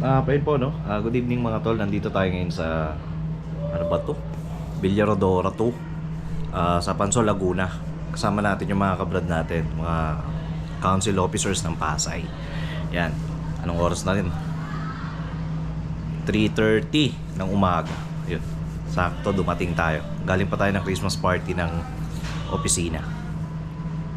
Ayun po, no? Good evening mga tol. Nandito tayo ngayon sa ano ba to? Villarodora 2 sa Pansol, Laguna. Kasama natin yung mga kabrad natin, mga council officers ng Pasay. Yan. Anong oras na rin? 3:30 ng umaga. Yun. Sakto dumating tayo. Galing pa tayo ng Christmas party ng opisina.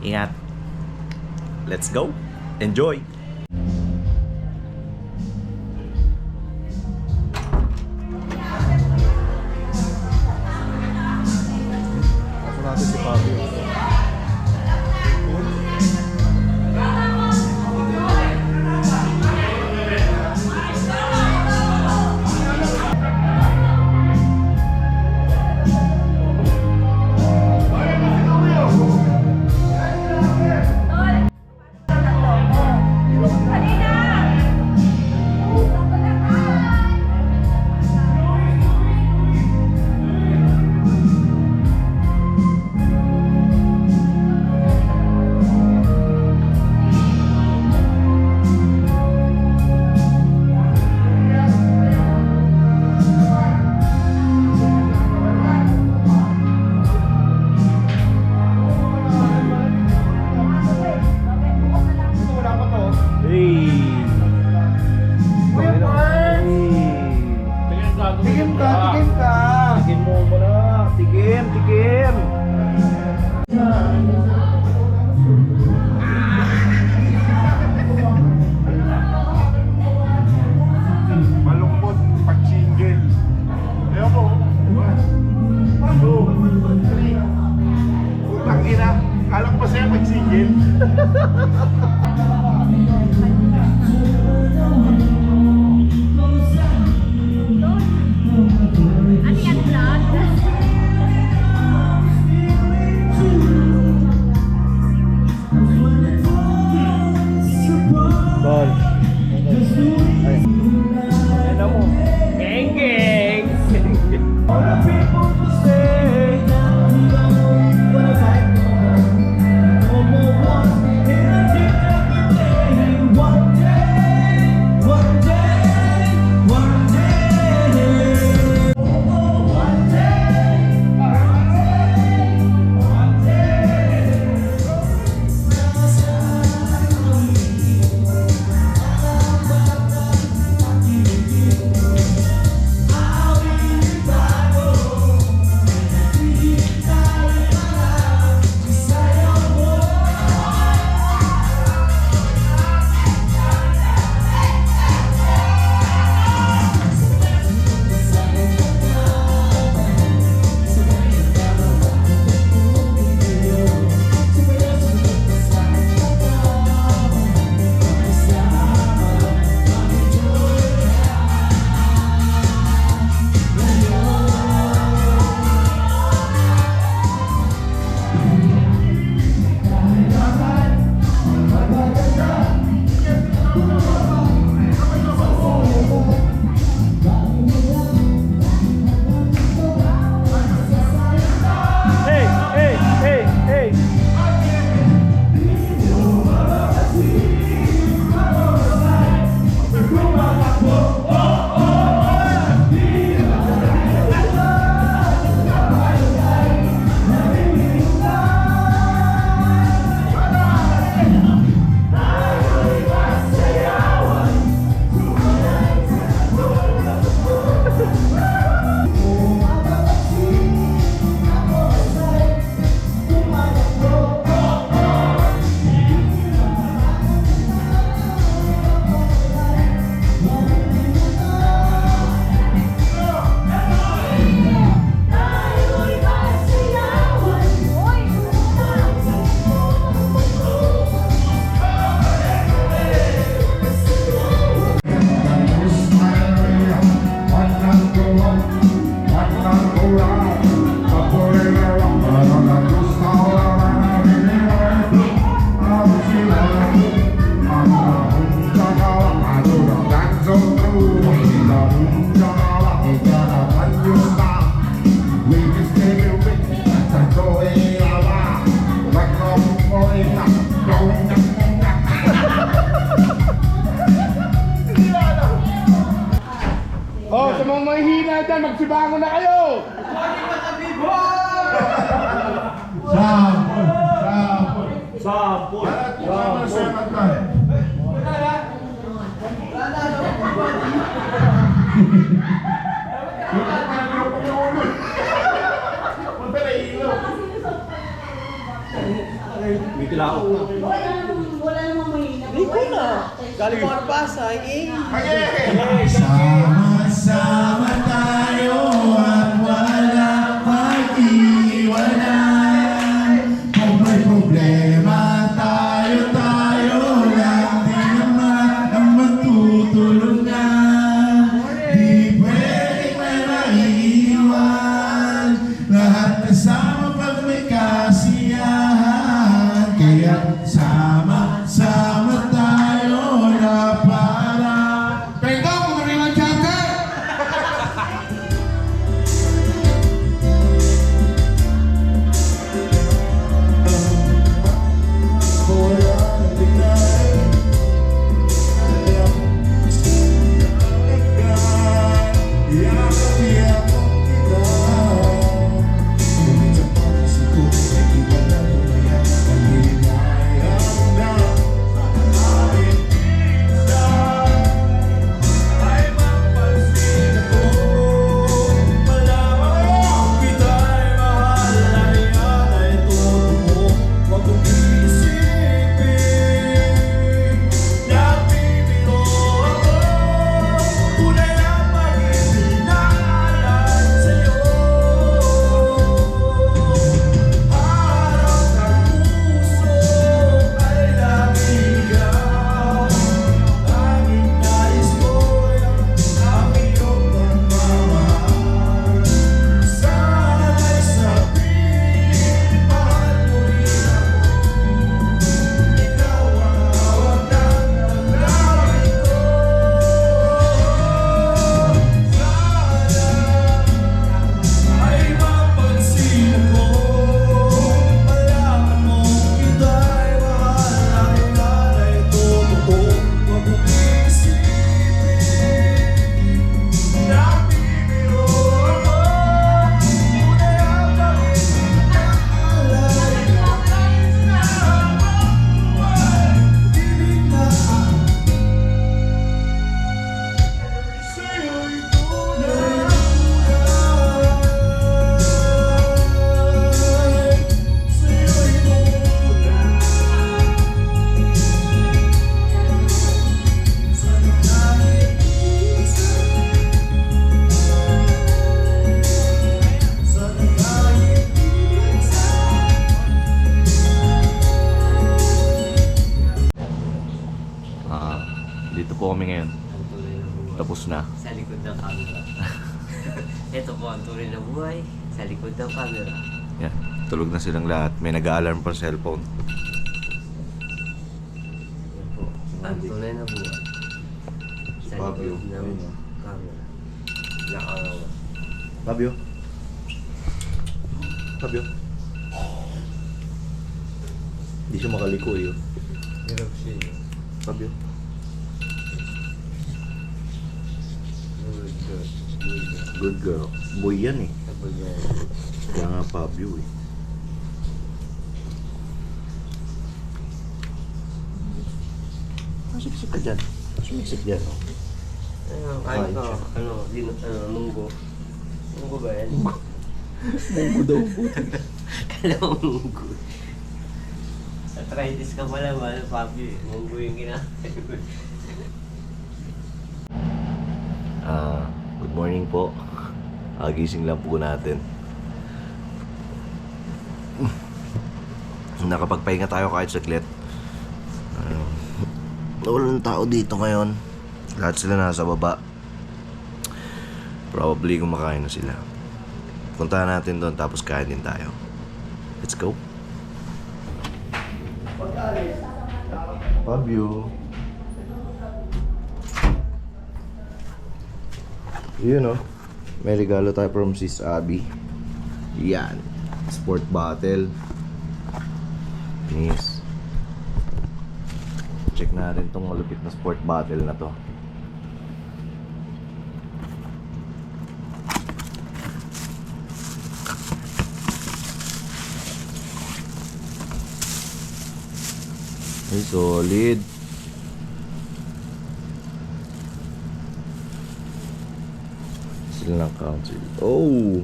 Ingat. Let's go. Enjoy. Natin si Fabio. Malungkot pag single. Ayaw ko. 1, 2, 3. Utang ina. Kala ko masaya pag single. Ano yan, vlog? Tol. Ay. Ano mo? Geng geng. All the people to say no more one. sa mga mahihina dyan, magsibangon na kayo! Sampol! Sampol! Sampol! Sampol! Punta na ilo! May kilao. Wala namang mahina. Hindi ko na. Galing ko ang Pasay eh. Sama-sama tayo at wala mag-iwanan. Kung may problema tayo lang din naman ang magtutulungan. Di pwedeng may maiiwan, lahat kasama pag may kasiyahan. Kaya sama-sama tayo na para Perdón, kung marilang charter! Dito po kami ngayon. Tapos na. Sa likod ng camera. Ito po ang tunay na buhay sa likod ng camera. Yan. Tulog na silang lahat. May nag-a-alarm pa sa cellphone. Yan po. Ang tunay na buhay sa Fabio. likod ng camera. Nakakawa. Fabio? Fabio? Hindi siya makaliko eh. Hirap siya. Fabio? Good girl. Boy yan eh. Sabi niya. Kaya nga Fabio eh. Masiksik ka dyan. Sumiksik dyan oh. Ano ko? Munggo. Munggo ba yan? Munggo daw po. Kala mo munggo. Sa arthritis ka pala, Fabio eh. Munggo yung kinakain. Good morning po. Gising lang po natin. Nakapagpahinga tayo kahit saglit. Wala ng tao dito ngayon. Lahat sila nasa baba. Probably kumakain na sila. Puntahan natin doon tapos kain din tayo. Let's go. Fabio. Yun oh. May regalo tayo from Sis Abby. Yan. Sport bottle. Yes. Check natin tong malupit na sport bottle na to. Ay, solid. Sila ng council. Oh,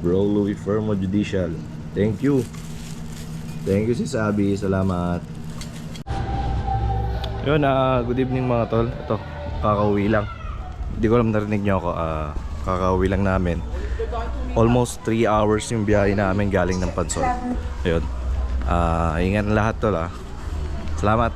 bro Louis Fermo Judicial. Thank you. Thank you si Sabi. Salamat. Yun, good evening mga tol. Ito, kakauwi lang. Hindi ko alam narinig nyo ako. Kakauwi lang namin. Almost 3 hours yung biyahe namin galing ng Pansol. Ayun. Ingat na lahat tol. Salamat.